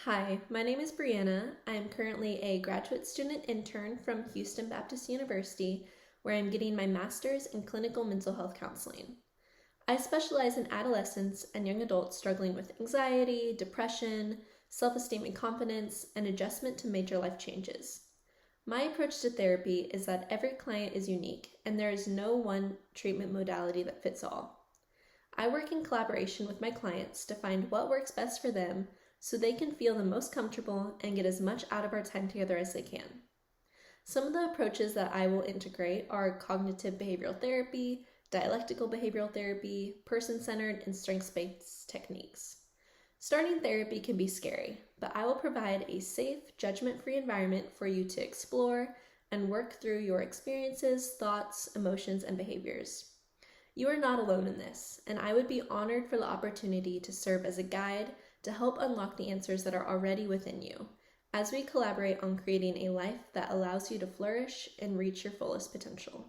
Hi, my name is Brianna. I am currently a graduate student intern from Houston Baptist University, where I'm getting my master's in clinical mental health counseling. I specialize in adolescents and young adults struggling with anxiety, depression, self esteem and confidence, and adjustment to major life changes. My approach to therapy is that every client is unique, and there is no one treatment modality that fits all. I work in collaboration with my clients to find what works best for them so they can feel the most comfortable and get as much out of our time together as they can. Some of the approaches that I will integrate are cognitive behavioral therapy, dialectical behavioral therapy, person-centered, and strengths-based techniques. Starting therapy can be scary, but I will provide a safe, judgment-free environment for you to explore and work through your experiences, thoughts, emotions, and behaviors. You are not alone in this, and I would be honored for the opportunity to serve as a guide to help unlock the answers that are already within you, as we collaborate on creating a life that allows you to flourish and reach your fullest potential.